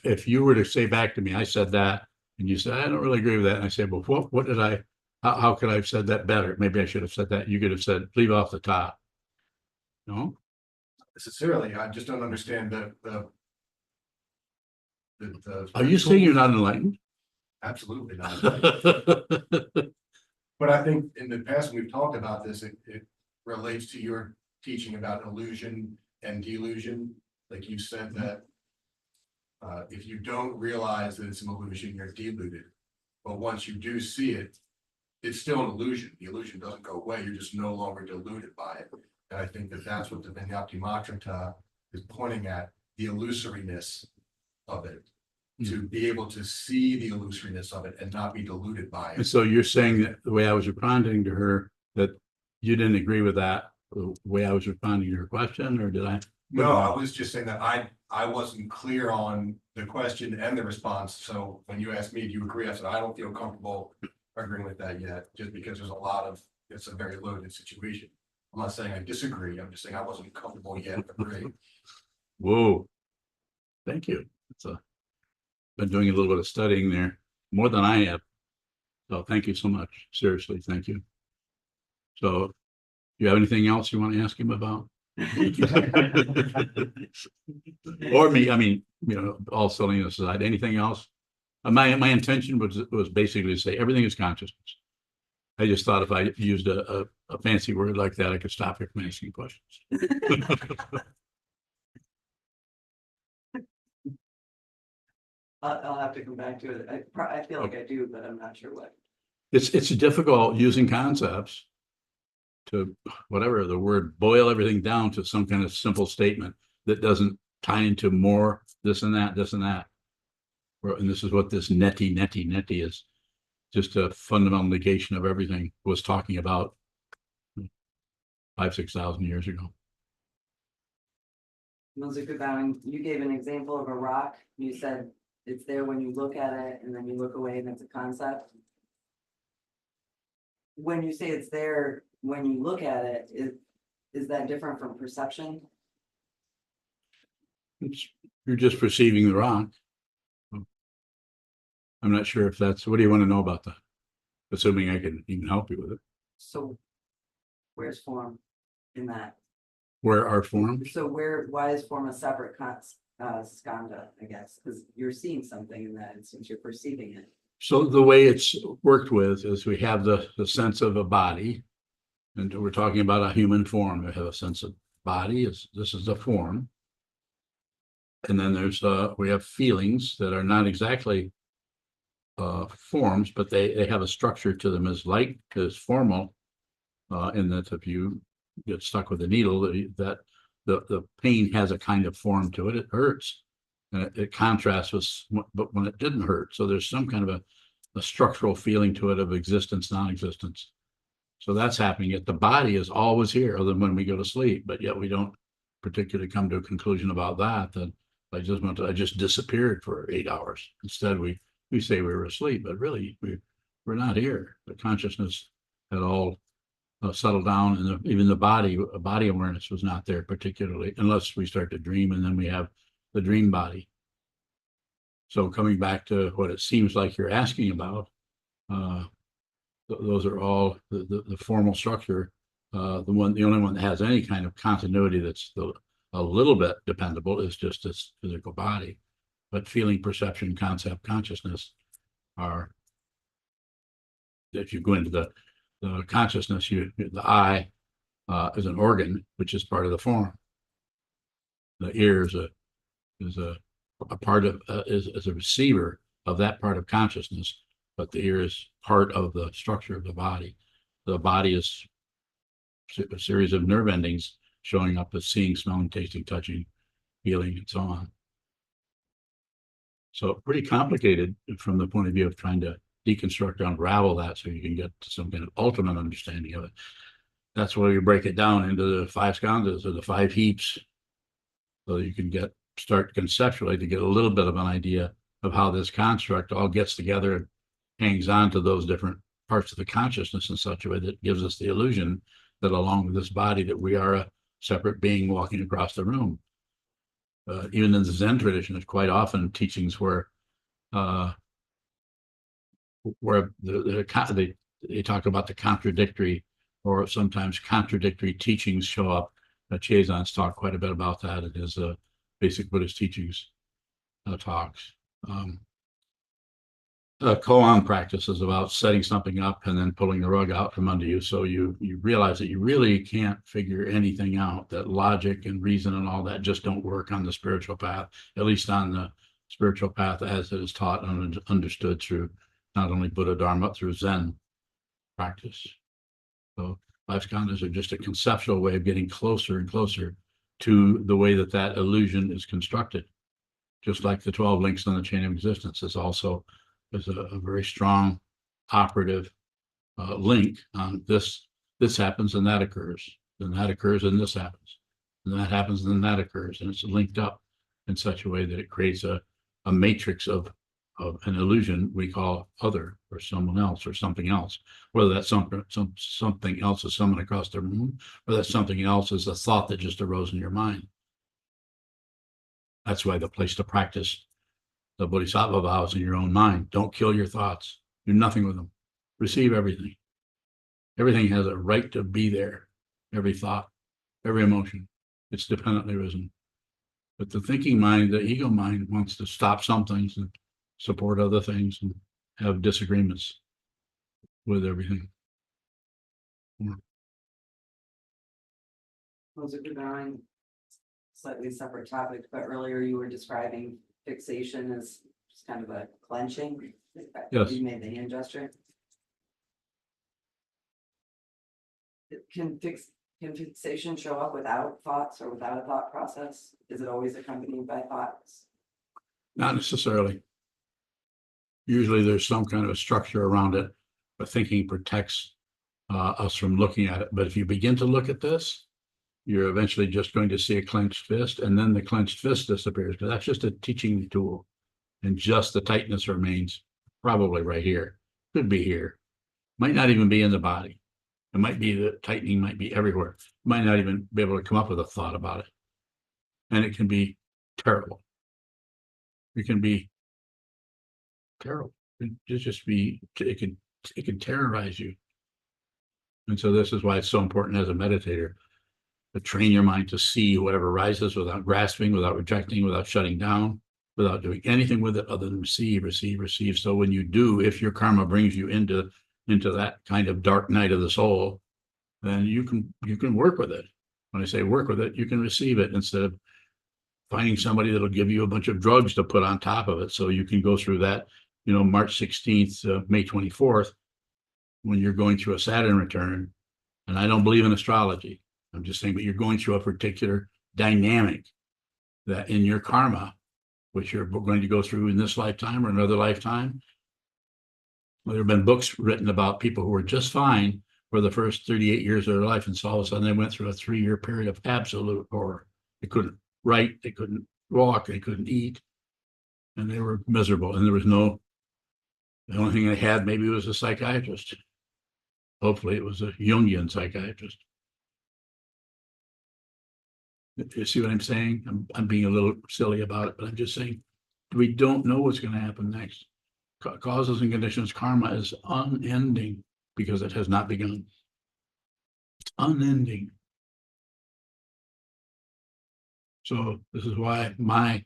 if you were to say back to me, I said that, and you said, I don't really agree with that, and I said, well, what did how could I have said that better? Maybe I should have said that. You could have said, leave off the top. No? Necessarily, I just don't understand the. Are you saying you're not enlightened? Absolutely not. But I think in the past, when we've talked about this, it relates to your teaching about illusion and delusion. Like you said that if you don't realize that it's an illusion, you're deluded. But once you do see it, it's still an illusion. The illusion doesn't go away. You're just no longer deluded by it. And I think that that's what the Vinyapti Matrata is pointing at, the illusoriness of it. To be able to see the illusoriness of it and not be deluded by And it. so you're saying that the way I was responding to her, that you didn't agree with that, the way I was responding to her question, or did I? No, I was just saying that I wasn't clear on the question and the response. So when you asked me, do you agree? I said, I don't feel comfortable agreeing with that yet, just because there's a lot of, it's a very loaded situation. I'm not saying I disagree. I'm just saying I wasn't comfortable yet agreeing. Whoa. Thank you. Been doing a little bit of studying there, more than I have. So thank you so much. Seriously, thank you. So, do you have anything else you want to ask him about? Or me, I mean, all silliness aside, anything else? My intention was basically to say everything is consciousness. I just thought if I used a fancy word like that, I could stop you from asking questions. I'll have to come back to it. I feel like I do, but I'm not sure what. It's difficult using concepts to, whatever the word, boil everything down to some kind of simple statement that doesn't tie into more this and that. And this is what this neti is. Just a fundamental negation of everything was talking about 5,000-6,000 years ago. Moses Bowing, you gave an example of a rock. You said it's there when you look at it and then you look away and it's a concept. When you say it's there when you look at it, is that different from perception? You're just perceiving the rock. I'm not sure if that's, what do you want to know about that? Assuming I can even help you with it. So where's form in that? Where are forms? So why is form a separate skanda, I guess, because you're seeing something in that instance, you're perceiving it. So the way it's worked with is we have the sense of a body. And we're talking about a human form. We have a sense of body, this is the form. And then we have feelings that are not exactly forms, but they have a structure to them as formal. In that if you get stuck with a needle, that the pain has a kind of form to it. It hurts, and it contrasts with, but when it didn't hurt. So there's some kind of a structural feeling to it of existence, non-existence. So that's happening. Yet the body is always here, other than when we go to sleep. But yet we don't particularly come to a conclusion about that. That I just disappeared for 8 hours. Instead, we say we were asleep, but really we're not here. The consciousness had all settled down, and even the body awareness was not there particularly, unless we start to dream, and then we have the dream body. So coming back to what it seems like you're asking about, those are all the formal structure. The only one that has any kind of continuity that's a little bit dependable is just this physical body. But feeling, perception, concept, consciousness are, if you go into the consciousness, the eye is an organ, which is part of the form. The ear is a part of is a receiver of that part of consciousness, but the ear is part of the structure of the body. The body is a series of nerve endings showing up as seeing, smelling, tasting, touching, feeling, and so on. So pretty complicated from the point of view of trying to deconstruct or unravel that so you can get to some kind of ultimate understanding of it. That's where you break it down into the 5 skandhas or the 5 heaps, so you can start conceptually to get a little bit of an idea of how this construct all gets together and hangs on to those different parts of the consciousness in such a way that gives us the illusion that along with this body that we are a separate being walking across the room. Even in the Zen tradition, there's quite often teachings where they talk about the contradictory, or sometimes contradictory teachings show up. Chiazan's talked quite a bit about that in his basic Buddhist teachings talks. Koan practice is about setting something up and then pulling the rug out from under you. So you realize that you really can't figure anything out, that logic and reason and all that just don't work on the spiritual path, at least on the spiritual path as it is taught and understood through not only Buddha Dharma, through Zen practice. So 5 skandhas are just a conceptual way of getting closer and closer to the way that illusion is constructed. Just like the 12 links on the chain of existence is also a very strong operative link on this happens and that occurs, then that occurs and this happens, and that happens and then that occurs, and it's linked up in such a way that it creates a matrix of an illusion we call other or someone else or something else, whether that's something else is someone across the room, or that something else is a thought that just arose in your mind. That's why the place to practice the Bodhisattva vows in your own mind. Don't kill your thoughts. Do nothing with them. Receive everything. Everything has a right to be there. Every thought, every emotion. It's dependently risen. But the thinking mind, the ego mind, wants to stop some things and support other things and have disagreements with everything. Those are good on slightly separate topic, but earlier you were describing fixation as just kind of a clenching. Yes. You made the hand gesture. Can fixation show up without thoughts or without a thought process? Is it always accompanied by thoughts? Not necessarily. Usually there's some kind of a structure around it, but thinking protects us from looking at it. But if you begin to look at this, you're eventually just going to see a clenched fist, and then the clenched fist disappears, because that's just a teaching tool. And just the tightness remains probably right here. Could be here. Might not even be in the body. It might be the tightening might be everywhere. Might not even be able to come up with a thought about it. And it can be terrible. It can be terrible. It can terrorize you. And so this is why it's so important as a meditator to train your mind to see whatever rises without grasping, without rejecting, without shutting down, without doing anything with it other than receive, receive, receive. So when you do, if your karma brings you into that kind of dark night of the soul, then you can work with it. When I say work with it, you can receive it instead of finding somebody that'll give you a bunch of drugs to put on top of it. So you can go through that, March 16th, May 24th, when you're going through a Saturn return. And I don't believe in astrology. I'm just saying, but you're going through a particular dynamic that in your karma, which you're going to go through in this lifetime or another lifetime. Well, there have been books written about people who were just fine for the first 38 years of their life, and so all of a sudden they went through a 3-year period of absolute horror. They couldn't write, they couldn't walk, they couldn't eat, and they were miserable. And the only thing they had maybe was a psychiatrist. Hopefully it was a Jungian psychiatrist. You see what I'm saying? I'm being a little silly about it, but I'm just saying we don't know what's going to happen next. Causes and conditions, karma is unending because it has not begun. It's unending. So this is why my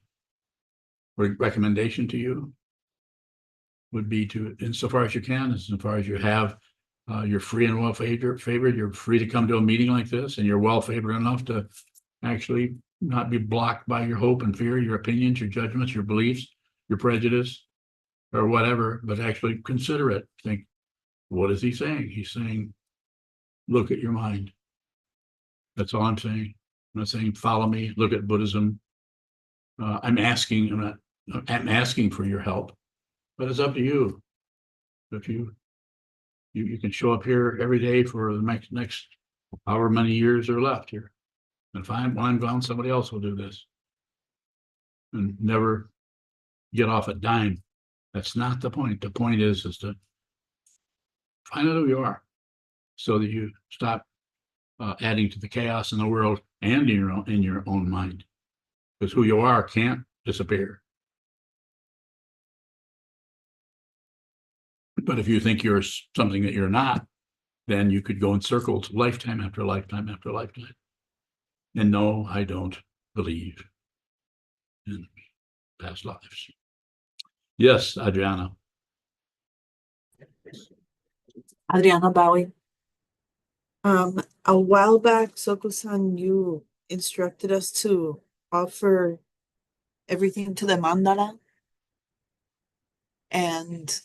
recommendation to you would be to, insofar as you can, insofar as you have, you're free and well favored, you're free to come to a meeting like this, and you're well favored enough to actually not be blocked by your hope and fear, your opinions, your judgments, your beliefs, your prejudice, or whatever, but actually consider it. Think, what is he saying? He's saying, look at your mind. That's all I'm saying. I'm not saying follow me, look at Buddhism. I'm asking for your help, but it's up to you. If you can show up here every day for the next however many years are left here. And when I'm gone, somebody else will do this. And never get off a dime. That's not the point. The point is to find out who you are so that you stop adding to the chaos in the world and in your own mind. Because who you are can't disappear. But if you think you're something that you're not, then you could go in circles lifetime after lifetime after lifetime. And no, I don't believe in past lives. Yes, Adriana. Adriana Bowie. A while back, Sokuzan, you instructed us to offer everything to the mandala. And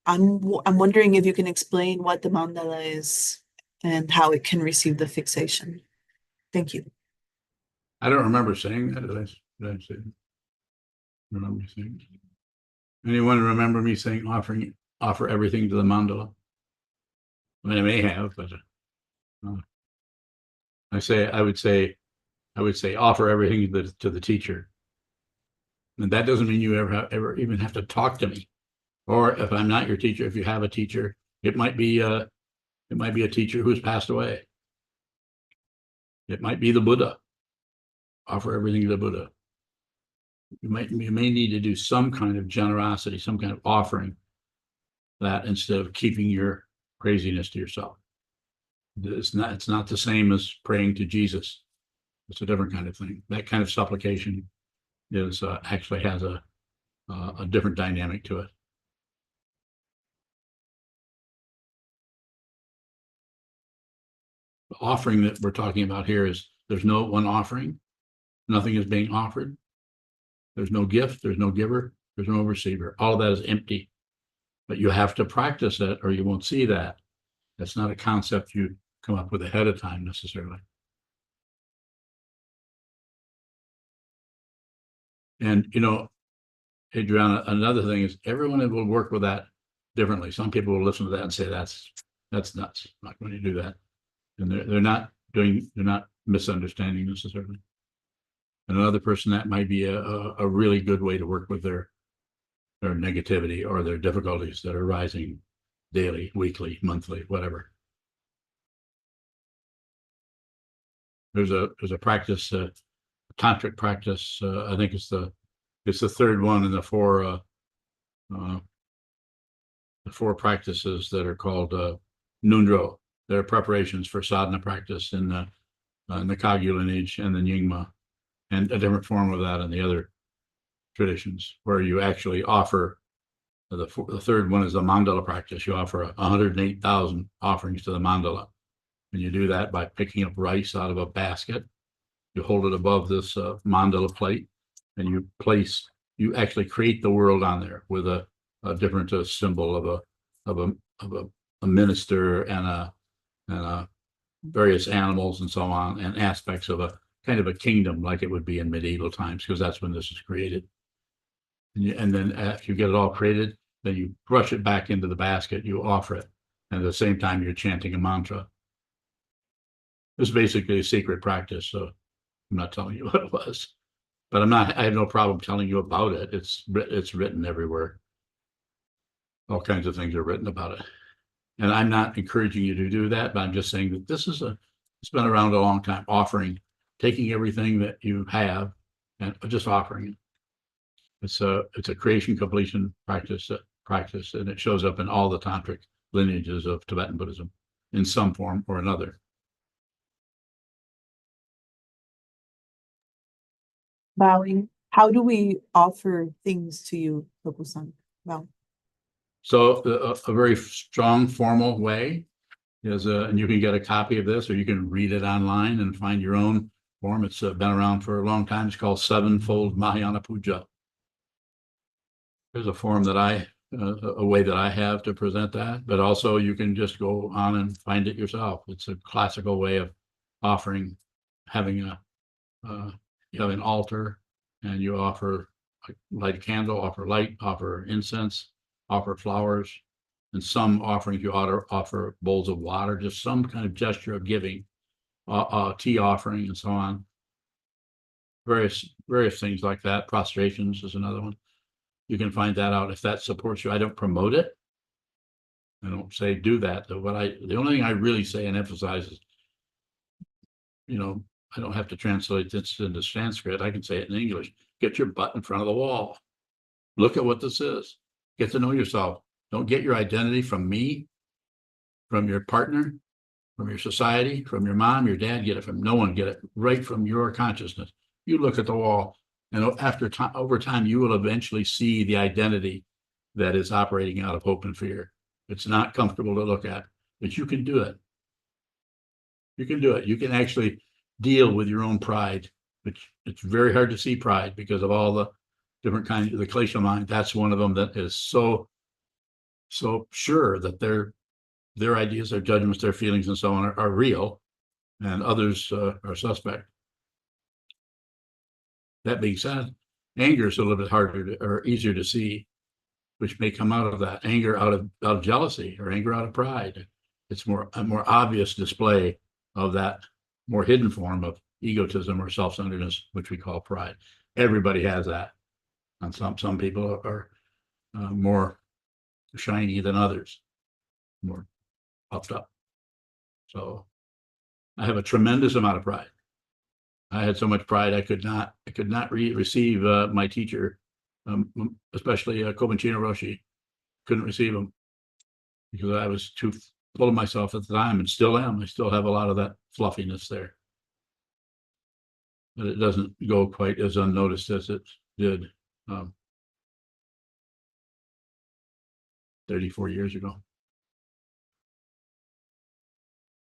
I'm wondering if you can explain what the mandala is and how it can receive the fixation. Thank you. I don't remember saying that. Did I say that? Remember saying? Anyone remember me saying offer everything to the mandala? I mean, I may have, but I would say offer everything to the teacher. And that doesn't mean you ever even have to talk to me. Or if I'm not your teacher, if you have a teacher, it might be a teacher who's passed away. It might be the Buddha. Offer everything to the Buddha. You may need to do some kind of generosity, some kind of offering that instead of keeping your craziness to yourself. It's not the same as praying to Jesus. It's a different kind of thing. That kind of supplication is actually has a different dynamic to it. The offering that we're talking about here is there's no one offering. Nothing is being offered. There's no gift. There's no giver. There's no receiver. All of that is empty. But you have to practice it or you won't see that. That's not a concept you come up with ahead of time necessarily. And, Adriana, another thing is everyone will work with that differently. Some people will listen to that and say, that's nuts. I'm not going to do that. And they're not misunderstanding necessarily. And another person, that might be a really good way to work with their negativity or their difficulties that are rising daily, weekly, monthly, whatever. There's a practice, tantric practice. I think it's the third one in the four practices that are called Nundro. They're preparations for sadhana practice in the Kagyu lineage and the Nyingma, and a different form of that in the other traditions, where you actually offer the third one is the mandala practice. You offer 108,000 offerings to the mandala, and you do that by picking up rice out of a basket. You hold it above this mandala plate, and you actually create the world on there with a different symbol of a minister and a various animals and so on, and aspects of a kind of a kingdom, like it would be in medieval times, because that's when this is created. And then after you get it all created, then you brush it back into the basket, you offer it, and at the same time you're chanting a mantra. It's basically a secret practice, so I'm not telling you what it was, but I have no problem telling you about it. It's written everywhere. All kinds of things are written about it. And I'm not encouraging you to do that, but I'm just saying that it's been around a long time, taking everything that you have and just offering it. It's a creation completion practice, and it shows up in all the tantric lineages of Tibetan Buddhism in some form or another. Bowing. How do we offer things to you, Sokuzan? Wow. So a very strong formal way is, and you can get a copy of this, or you can read it online and find your own form. It's been around for a long time. It's called Sevenfold Mahayana Puja. There's a form that a way that I have to present that, but also you can just go on and find it yourself. It's a classical way of offering, having you have an altar, and you light a candle, offer light, offer incense, offer flowers, and some offerings you offer bowls of water, just some kind of gesture of giving, tea offering, and so on. Various things like that. Prostrations is another one. You can find that out if that supports you. I don't promote it. I don't say do that. The only thing I really say and emphasize is, I don't have to translate this into Sanskrit. I can say it in English. Get your butt in front of the wall. Look at what this is. Get to know yourself. Don't get your identity from me, from your partner, from your society, from your mom, your dad. Get it from no one. Get it right from your consciousness. You look at the wall, and over time, you will eventually see the identity that is operating out of hope and fear. It's not comfortable to look at, but you can do it. You can do it. You can actually deal with your own pride, which it's very hard to see pride because of all the different kinds of the glacial mind. That's one of them that is so sure that their ideas, their judgments, their feelings, and so on are real, and others are suspect. That being said, anger is a little bit harder or easier to see, which may come out of that anger, out of jealousy, or anger out of pride. It's a more obvious display of that more hidden form of egotism or self-centeredness, which we call pride. Everybody has that, and some people are more shiny than others, more puffed up. So I have a tremendous amount of pride. I had so much pride I could not receive my teacher, especially Kobanchino Roshi. Couldn't receive him because I was too full of myself at the time, and still am. I still have a lot of that fluffiness there, but it doesn't go quite as unnoticed as it did 34 years ago.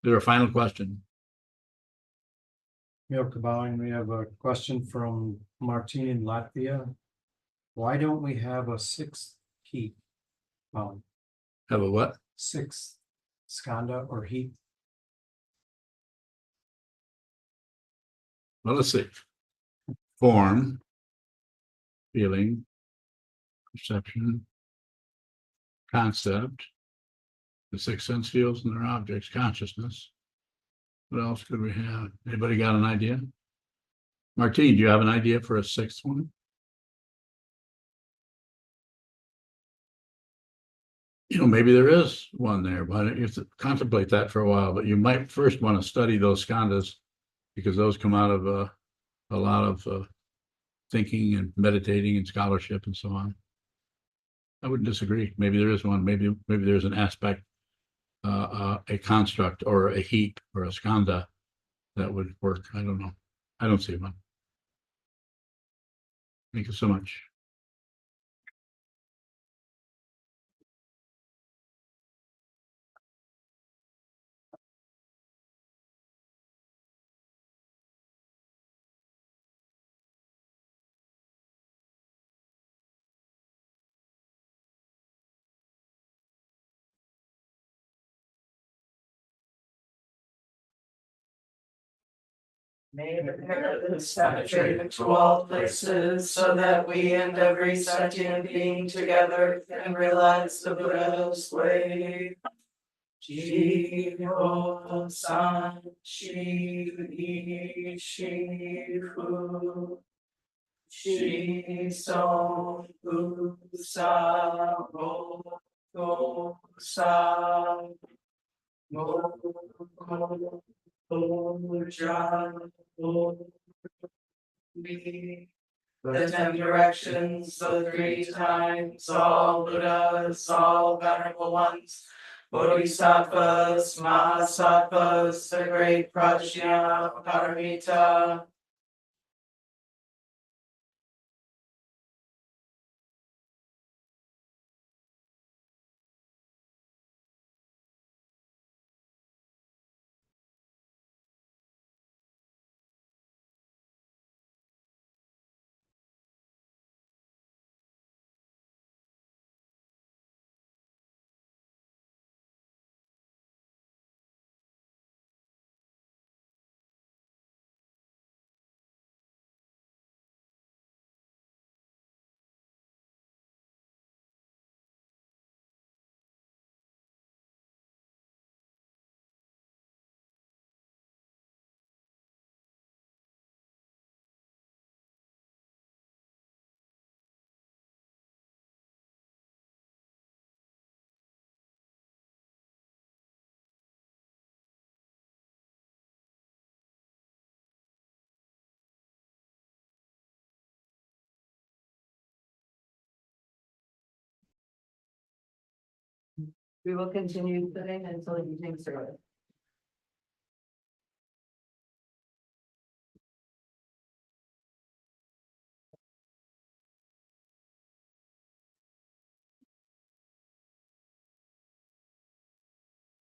Is there a final question? We have a question from Martin in Latvia. Why don't we have a sixth heat? Have a what? Sixth skanda or heat? Well, let's see. Form, feeling, perception, concept, the six sense fields and their objects, consciousness. What else could we have? Anybody got an idea? Martine, do you have an idea for a sixth one? Maybe there is one there, but you have to contemplate that for a while. But you might first want to study those skandhas, because those come out of a lot of thinking and meditating and scholarship and so on. I wouldn't disagree. Maybe there is one. Maybe there's an aspect, a construct or a heap or a skanda that would work. I don't know. I don't see one. Thank you so much. May the parents penetrate to all places, so that we and every sentient being together can realize the Buddha's way. Jiho san shi fu shi son fu sa ro go sa mo the 10 directions, the 3 times, all Buddhas, all venerable ones, Bodhisattvas, Mahasattvas, the great Prajna Paramita. We will continue sitting until you think through it.